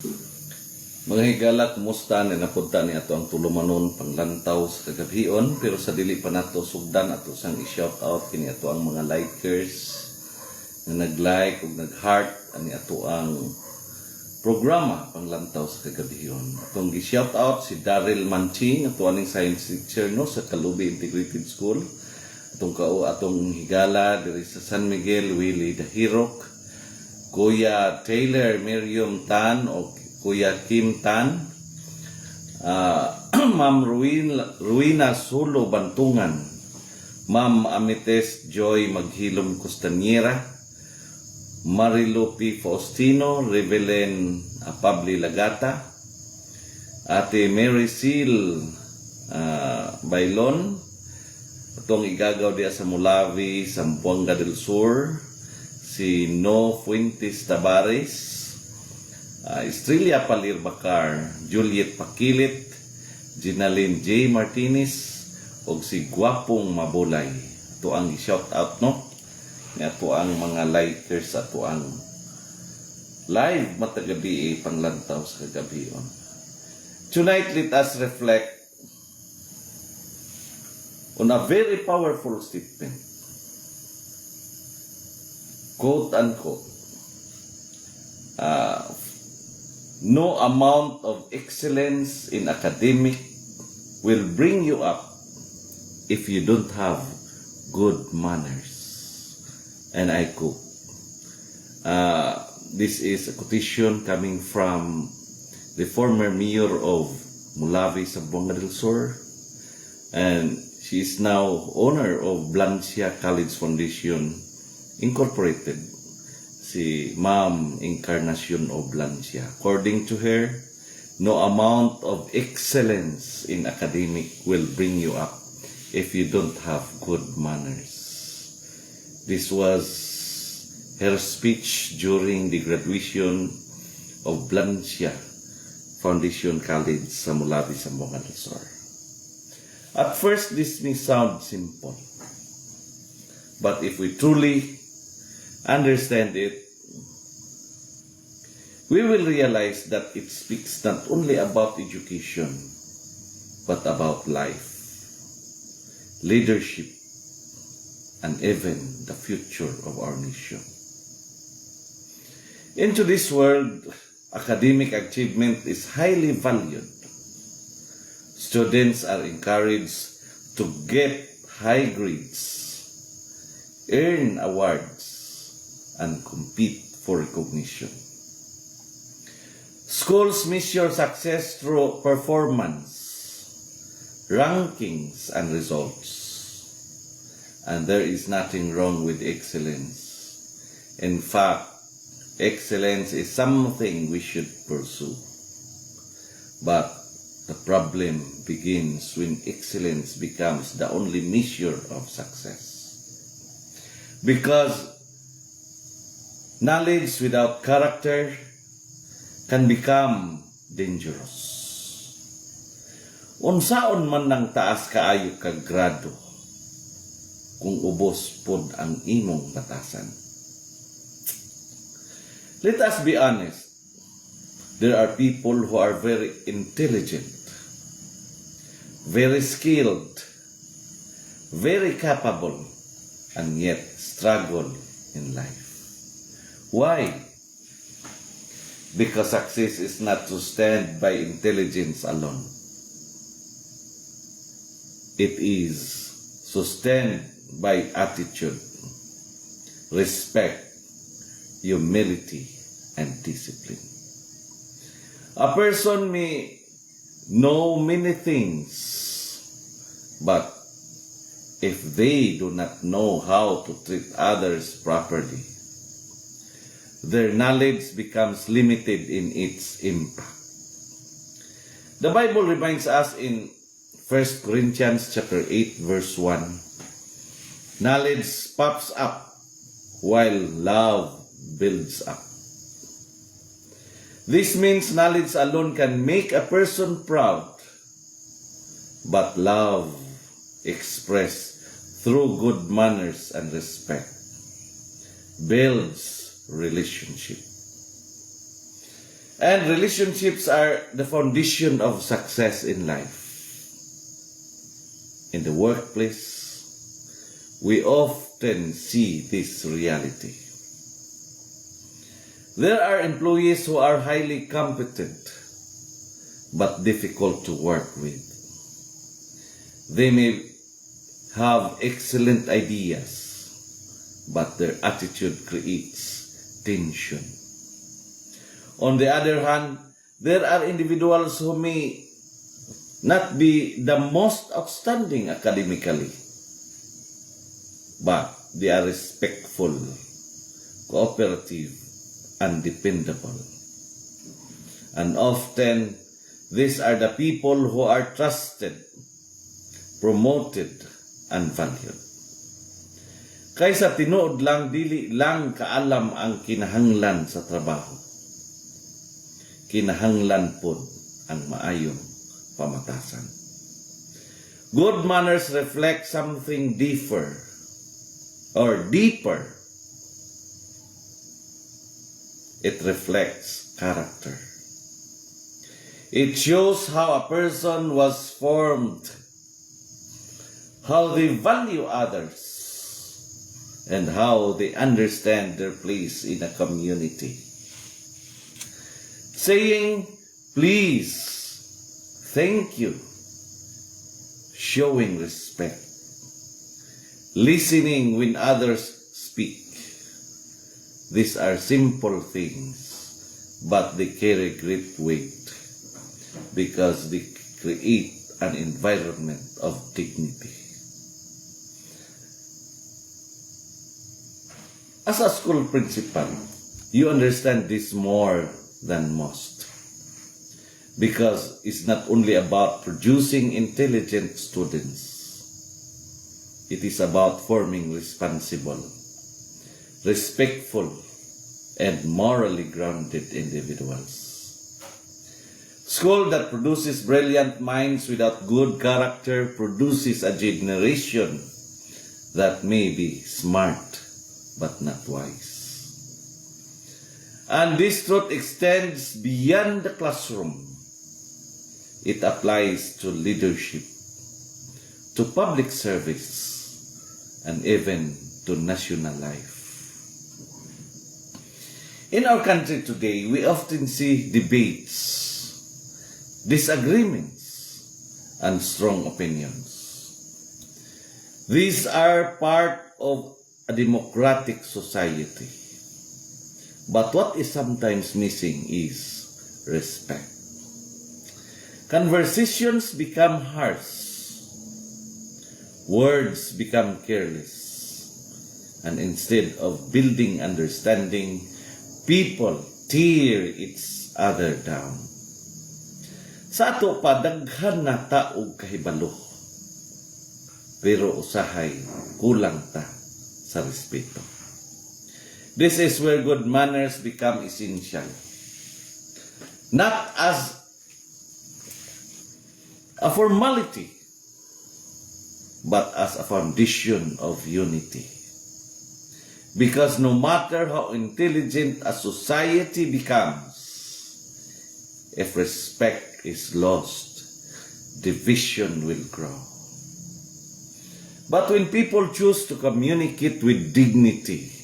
Mga higala, kumusta ni napunta ni ato ang tulumanon panglantaw sa kagabion, pero sa dili pa nato sugdan ato sang i-shout out kini ato ang mga likers na nag-like ug nag-heart ani ato ang programa panglantaw sa kagabion. Atong gi-shout out si Daryl Manching, ato aning science teacher no sa Kalubi Integrated School. Atong higala diri sa San Miguel, Willie Dahirok, Kuya Taylor Miriam Tan o Kuya Kim Tan, Ma'am Ruina Sulo Bantungan, Ma'am Amites Joy Maghilom Costaniera, Marilu P. Faustino, Revelen Pabli Lagata, Ate Mary Seal Bailon, itong igagaw diya sa Mulavi, Zamboanga del Sur, si No Fuentes Tabares, Estrella Palir Bacar, Juliet Pakilit, Ginaline J. Martinez, o si Guapong Mabulay. Ito ang i-shout out, no? Ito ang mga likers, ito ang live matagabi panglantaw sa kagabion. Tonight, let us reflect on a very powerful statement. Quote unquote. No amount of excellence in academic will bring you up if you don't have good manners. And I quote. This is a quotation coming from the former mayor of Mulavi, Zamboanga del Sur, and she is now owner of Blancia College Foundation Incorporated, si Ma'am Encarnacion of Blancia. According to her, no amount of excellence in academic will bring you up if you don't have good manners. This was her speech during the graduation of Blancia Foundation College sa Mulavi, Zamboanga del Sur. At first, this may sound simple, but if we truly understand it, we will realize that it speaks not only about education, but about life, leadership, and even the future of our nation. In today's world, academic achievement is highly valued. Students are encouraged to get high grades, earn awards, and compete for recognition. Schools measure success through performance, rankings, and results. And there is nothing wrong with excellence. In fact, excellence is something we should pursue. But the problem begins when excellence becomes the only measure of success. Because knowledge without character can become dangerous. Unsaon man nang taas kaayo kag grado kung ubos pod ang imong batasan. Let us be honest. There are people who are very intelligent, very skilled, very capable, and yet struggle in life. Why? Because success is not sustained by intelligence alone. It is sustained by attitude, respect, humility, and discipline. A person may know many things, but if they do not know how to treat others properly, their knowledge becomes limited in its impact. The Bible reminds us in 1 Corinthians chapter 8 verse 1, knowledge puffs up while love builds up. This means knowledge alone can make a person proud, but love expressed through good manners and respect builds relationship. And relationships are the foundation of success in life. In the workplace, we often see this reality. There are employees who are highly competent but difficult to work with. They may have excellent ideas, but their attitude creates tension. On the other hand, there are individuals who may not be the most outstanding academically, but they are respectful, cooperative, and dependable. And often, these are the people who are trusted, promoted, and valued. Kaysa tinuod lang, dili lang kaalam ang kinahanglan sa trabaho. Kinahanglan pod ang maayong pamatasan. Good manners reflect something deeper. It reflects character. It shows how a person was formed, how they value others, and how they understand their place in a community. Saying, please, thank you, showing respect, listening when others speak. These are simple things, but they carry great weight because they create an environment of dignity. As a school principal, you understand this more than most, because it's not only about producing intelligent students. It is about forming responsible, respectful, and morally grounded individuals. School that produces brilliant minds without good character produces a generation that may be smart but not wise. And this truth extends beyond the classroom. It applies to leadership, to public service, and even to national life. In our country today, we often see debates, disagreements, and strong opinions. These are part of a democratic society. But what is sometimes missing is respect. Conversations become harsh. Words become careless. And instead of building understanding, people tear each other down. Sa ato pa, daghan na taog kahibalo. Pero usahay, kulang ta sa respeto. This is where good manners become essential. Not as a formality, but as a foundation of unity. Because no matter how intelligent a society becomes, if respect is lost, division will grow. But when people choose to communicate with dignity,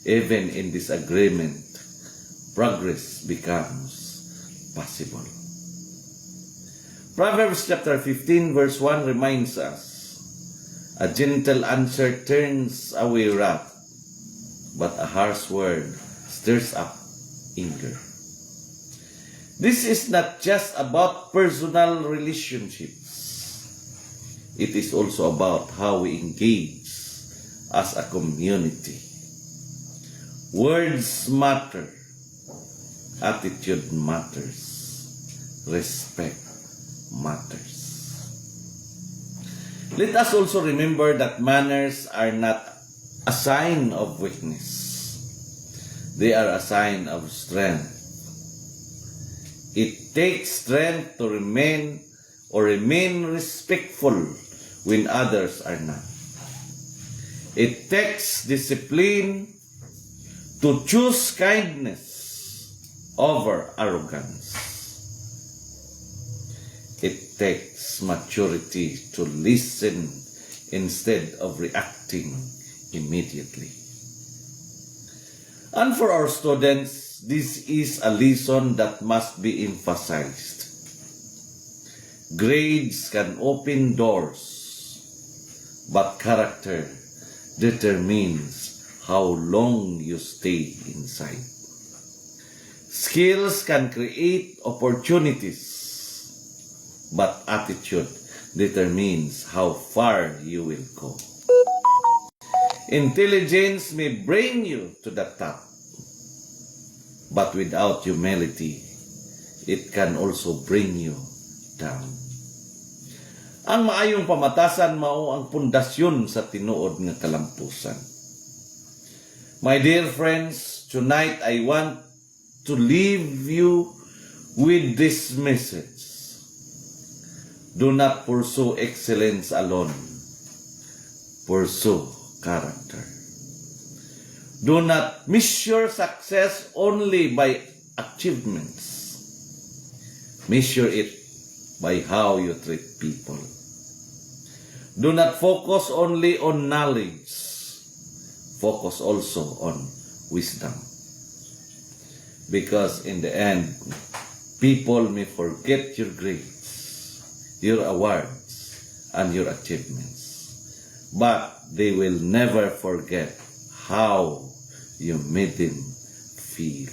even in disagreement, progress becomes possible. Proverbs chapter 15 verse 1 reminds us, a gentle answer turns away wrath, but a harsh word stirs up anger. This is not just about personal relationships. It is also about how we engage as a community. Words matter. Attitude matters. Respect matters. Let us also remember that manners are not a sign of weakness. They are a sign of strength. It takes strength to remain respectful when others are not. It takes discipline to choose kindness over arrogance. It takes maturity to listen instead of reacting immediately. And for our students, this is a lesson that must be emphasized. Grades can open doors, but character determines how long you stay inside. Skills can create opportunities, but attitude determines how far you will go. Intelligence may bring you to the top, but without humility, it can also bring you down. Ang maayong pamatasan mao ang pundasyon sa tinuod nga kalampusan. My dear friends, tonight I want to leave you with this message. Do not pursue excellence alone. Pursue character. Do not measure success only by achievements. Measure it by how you treat people. Do not focus only on knowledge. Focus also on wisdom. Because in the end, people may forget your grades, your awards, and your achievements. But they will never forget how you made them feel.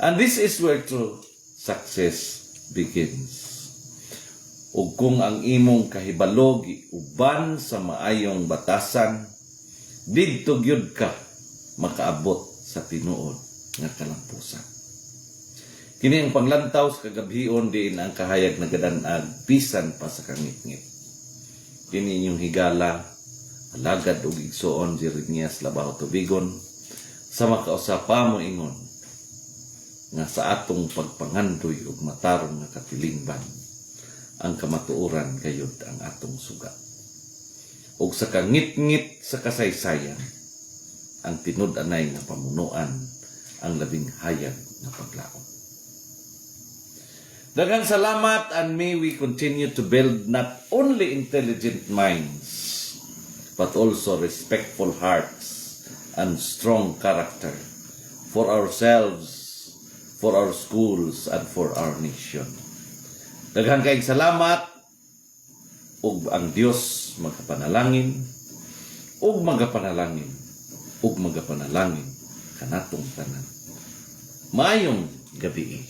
And this is where true success begins. Ug kung ang imong kahibalo giuban sa maayong batasan, didto gyud ka makaabot sa tinuod nga kalampusan. Kini ang panglantaw sa kagabhion diin ang kahayag nagadan-ag bisan pa sa kangit-ngit. Kini inyong higala, alagad ug igsuon Jeremias Labaho Tubigon, sa makausapa mo ingon nga sa atong pagpangandoy ug matarong nga katilingban ang kamatuoran gayud ang atong suga. Ug sa kangit-ngit sa kasaysayan, ang tinud-anay nga pamunuan ang labing hayag nga paglaom. Daghang salamat, and may we continue to build not only intelligent minds, but also respectful hearts and strong character for ourselves, for our schools, and for our nation. Daghang kayong salamat, ug ang Dios magapanalangin, ug magapanalangin, ug magapanalangin kanatong tanan. Maayong gabi.